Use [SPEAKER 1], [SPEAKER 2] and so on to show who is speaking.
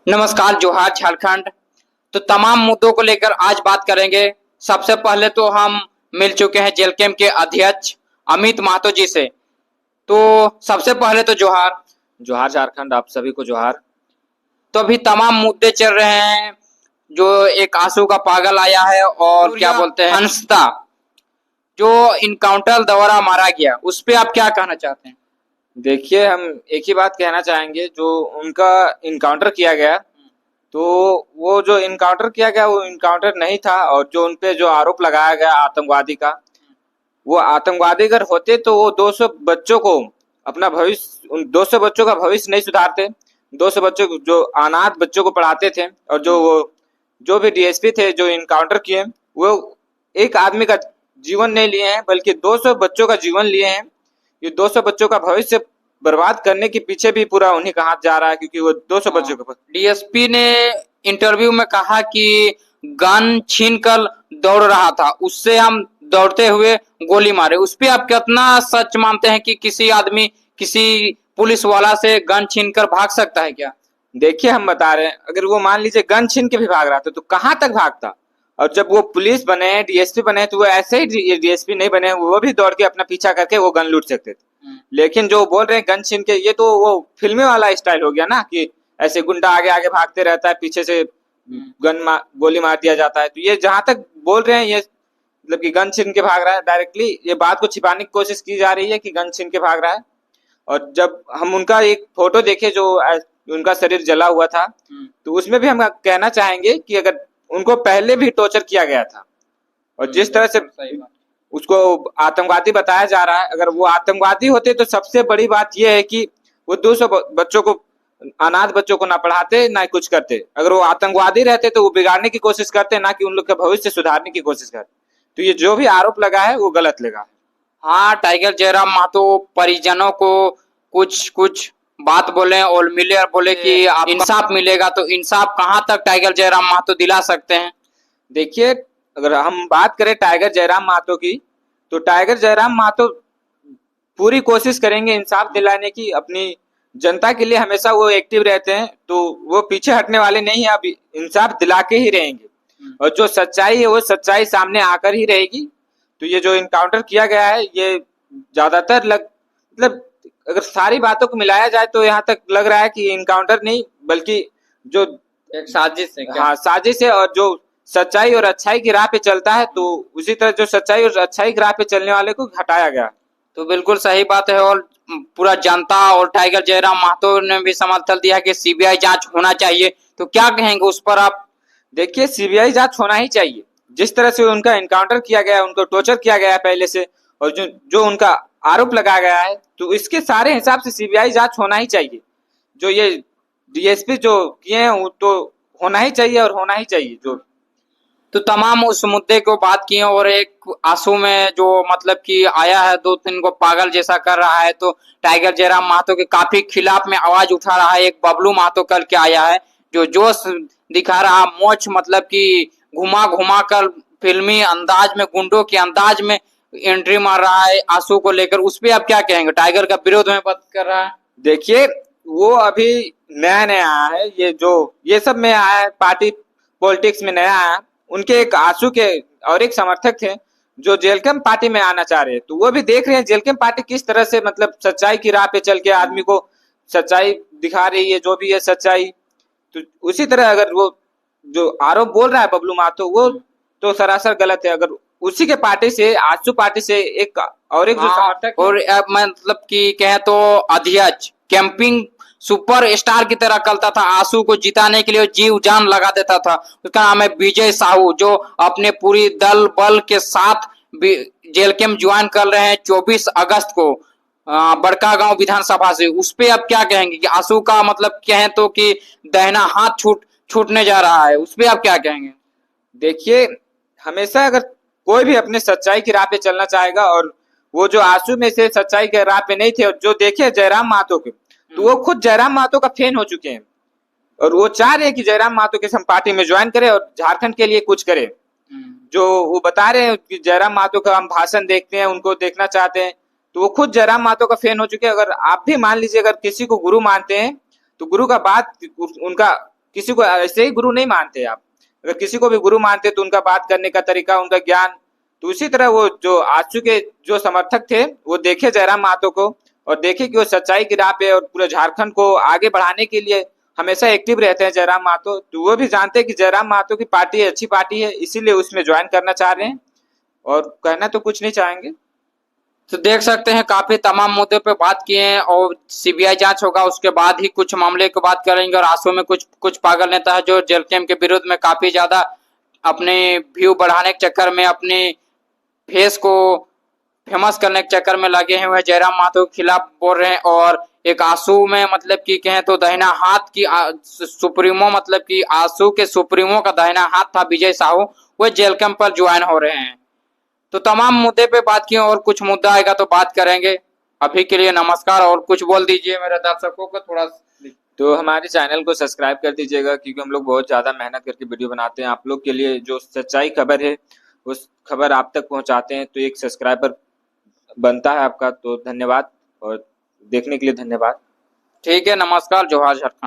[SPEAKER 1] नमस्कार, जोहार झारखंड। तो तमाम मुद्दों को लेकर आज बात करेंगे। सबसे पहले तो हम मिल चुके हैं जेल कैंप के अध्यक्ष अमित महतो जी से। तो सबसे पहले तो जोहार।
[SPEAKER 2] जोहार झारखंड, आप सभी को जोहार।
[SPEAKER 1] तो अभी तमाम मुद्दे चल रहे हैं, जो एक आंसू का पागल आया है और क्या बोलते हैं हंसता, जो इनकाउंटर द्वारा मारा गया, उस पे आप क्या कहना चाहते हैं?
[SPEAKER 2] देखिए, हम एक ही बात कहना चाहेंगे, जो उनका इनकाउंटर किया गया, तो वो जो इनकाउंटर किया गया वो इनकाउंटर नहीं था। और जो उनपे जो आरोप लगाया गया आतंकवादी का, वो आतंकवादी अगर होते तो वो 200 बच्चों को अपना भविष्य, उन 200 बच्चों का भविष्य नहीं सुधारते। 200 बच्चों को, जो अनाथ बच्चों को पढ़ाते थे, और जो भी डीएसपी थे जो इनकाउंटर किए, वो एक आदमी का जीवन नहीं लिए हैं, बल्कि 200 बच्चों का जीवन लिए हैं। ये 200 बच्चों का भविष्य बर्बाद करने के पीछे भी पूरा उन्हीं का हाथ जा रहा है, क्योंकि वो 200 बच्चों का
[SPEAKER 1] डीएसपी ने इंटरव्यू में कहा कि गन छीन कर दौड़ रहा था, उससे हम दौड़ते हुए गोली मारे। उस पे आप कितना सच मानते हैं कि किसी आदमी किसी पुलिस वाला से गन छीन कर भाग सकता है क्या?
[SPEAKER 2] देखिए, हम बता रहे हैं, अगर वो मान लीजिए गन छीन के भी भाग रहा था तो कहाँ तक भागता। और जब वो पुलिस बने हैं, डीएसपी बने हैं, तो वो ऐसे ही डीएसपी नहीं बने, वो भी दौड़ के अपना पीछा करके वो गन लूट सकते थे। लेकिन जो बोल रहे हैं गन छीन के, ये तो वो फिल्मी वाला स्टाइल हो गया ना, कि ऐसे गुंडा आगे आगे भागते रहता है, पीछे से गोली मार दिया जाता है। तो ये जहां तक बोल रहे हैं, ये मतलब कि गन छीन के भाग रहा है डायरेक्टली, ये बात को छिपाने की कोशिश की जा रही है कि गन छीन के भाग रहा है। और जब हम उनका एक फोटो देखे, जो उनका शरीर जला हुआ था, तो उसमें भी हम कहना चाहेंगे कि अगर उनको पहले भी टॉर्चर किया गया था, और जिस तरह से उसको आतंकवादी बताया जा रहा है, अगर वो आतंकवादी होते तो सबसे बड़ी बात यह है कि वो 200 बच्चों को, अनाथ बच्चों को ना पढ़ाते ना कुछ करते। अगर वो आतंकवादी रहते तो वो बिगाड़ने की कोशिश करते, ना कि उन लोग का भविष्य सुधारने की कोशिश करते। तो ये जो भी आरोप लगा है वो गलत लगा है।
[SPEAKER 1] हाँ, टाइगर जयराम महतो परिजनों को कुछ कुछ बात बोले और मिले और बोले कि आप इंसाफ मिलेगा, तो इंसाफ कहाँ तक टाइगर जयराम महतो दिला सकते हैं?
[SPEAKER 2] देखिए, अगर हम बात करें टाइगर जयराम महतो की, तो टाइगर जयराम महतो पूरी कोशिश करेंगे इंसाफ दिलाने की। अपनी जनता के लिए हमेशा वो एक्टिव रहते हैं, तो वो पीछे हटने वाले नहीं है, अब इंसाफ दिला के ही रहेंगे। और जो सच्चाई है वो सच्चाई सामने आकर ही रहेगी। तो ये जो इनकाउंटर किया गया है, ये ज्यादातर मतलब अगर सारी बातों को मिलाया जाए तो यहाँ तक लग रहा है कि इनकाउंटर नहीं, बल्कि जो
[SPEAKER 1] एक साजिश है क्या?
[SPEAKER 2] हाँ, साजिश है। और जो सच्चाई और अच्छाई की राह पे चलता है, तो उसी तरह जो सच्चाई और अच्छाई की राह पे चलने वाले को हटाया गया।
[SPEAKER 1] तो बिल्कुल सही बात है, और पूरा जनता और टाइगर जयराम महतो ने भी समर्थन दिया कि सीबीआई जांच होना चाहिए। तो क्या कहेंगे उस पर आप?
[SPEAKER 2] देखिए, सीबीआई जांच होना ही चाहिए। जिस तरह से उनका इनकाउंटर किया गया है, उनको टॉर्चर किया गया है पहले से, और जो जो उनका आरोप लगाया गया है, तो इसके सारे हिसाब से सीबीआई जांच होना ही चाहिए। जो ये डीएसपी जो किए हैं वो तो होना ही चाहिए, और होना ही चाहिए। जो
[SPEAKER 1] तो तमाम उस मुद्दे को बात किए, और एक आंसू में जो मतलब कि आया है, दो तीन को पागल जैसा कर रहा है, तो टाइगर जयराम महतो के काफी खिलाफ में आवाज उठा रहा है। एक बबलू महतो कल के आया है, जो जोश दिखा रहा, मोच मतलब कि घुमा घुमा कर फिल्मी अंदाज में, गुंडों के अंदाज में एंट्री मार रहा है आंसू को लेकर। उस पर आप क्या कहेंगे? टाइगर का विरोध में बात कर रहा है।
[SPEAKER 2] देखिए, वो अभी नया नया आया है, ये सब में आया है, पार्टी पॉलिटिक्स में नया आया। उनके एक आंसू के और एक समर्थक थे जो जेल कैंप पार्टी में आना चाह रहे हैं, तो वो भी देख रहे हैं जेल कैंप पार्टी किस तरह से मतलब सच्चाई की राह पे चल के आदमी को सच्चाई दिखा रही है, जो भी है सच्चाई। तो उसी तरह अगर वो जो आरोप बोल रहा है बबलू महतो, वो तो सरासर गलत है। अगर उसी के पार्टी से, आजसू पार्टी से एक और एक जो समर्थक,
[SPEAKER 1] और मतलब कि कहे तो अध्यक्ष कैंपिंग सुपर स्टार की तरह करता था, आंसू को जिताने के लिए जीव जान लगा देता था। उसका नाम है विजय साहू, जो अपने पूरी दल बल के साथ जेल कैंप ज्वाइन कर रहे हैं 24 अगस्त को बड़का गांव विधानसभा से। उस पे आप क्या कहेंगे कि आंसू का मतलब कहें तो कि दहना हाथ छूटने जा रहा है, उस पे आप क्या कहेंगे?
[SPEAKER 2] देखिए, हमेशा अगर कोई भी अपने सच्चाई की राह पे चलना चाहेगा, और वो जो आंसू में से सच्चाई के राह पे नहीं थे, और जो देखे जयराम महतो के, तो वो खुद जयराम महतो का फैन हो चुके हैं, और वो चाह रहे हैं कि जयराम महतो के हम पार्टी में ज्वाइन करें और झारखंड के लिए कुछ करें। जो वो बता रहे हैं कि जयराम महतो का हम भाषण देखते हैं, उनको देखना चाहते हैं, तो वो खुद जयराम महतो का फैन हो चुके हैं। अगर आप भी मान लीजिए, अगर किसी को गुरु मानते हैं, तो गुरु का बात उनका किसी को ऐसे ही गुरु नहीं मानते आप। अगर किसी को भी गुरु मानते तो उनका बात करने का तरीका, उनका ज्ञान, तो उसी तरह वो जो आजसू के जो समर्थक थे वो देखे जयराम महतो को और देखे कि वो सच्चाई की राह पे और पूरे झारखंड को आगे बढ़ाने के लिए हमेशा एक्टिव रहते हैं जयराम महतो। तो वो भी जानते हैं कि जयराम महतो की पार्टी अच्छी पार्टी है, इसीलिए उसमें ज्वाइन करना चाह रहे हैं और कहना तो कुछ नहीं चाहेंगे।
[SPEAKER 1] तो देख सकते हैं काफी तमाम मुद्दे पे बात किए हैं और सीबीआई जांच होगा उसके बाद ही कुछ मामले की बात करेंगे। और आंसू में कुछ पागल नेता है जो जेल कैंप के विरुद्ध में काफी ज्यादा अपने व्यू बढ़ाने के चक्कर में, अपने फेस को फेमस करने के चक्कर में लगे हुए जयराम महतो के खिलाफ बोल रहे हैं। और एक आंसू में मतलब कि कहें तो दाहिना हाथ की सुप्रीमो, मतलब कि आंसू के सुप्रीमो का दाहिना हाथ था विजय साहू, वो जेल कैंप पर ज्वाइन हो रहे हैं। तो तमाम मुद्दे पे बात की और कुछ मुद्दा आएगा तो बात करेंगे। अभी के लिए नमस्कार। और कुछ बोल दीजिए मेरे दर्शकों को थोड़ा।
[SPEAKER 2] तो हमारे चैनल को सब्सक्राइब कर दीजिएगा क्योंकि हम लोग बहुत ज़्यादा मेहनत करके वीडियो बनाते हैं आप लोग के लिए। जो सच्चाई खबर है उस खबर आप तक पहुंचाते हैं, तो एक सब्सक्राइबर बनता है आपका। तो धन्यवाद और देखने के लिए धन्यवाद।
[SPEAKER 1] ठीक है, नमस्कार। जोहार झारखंड।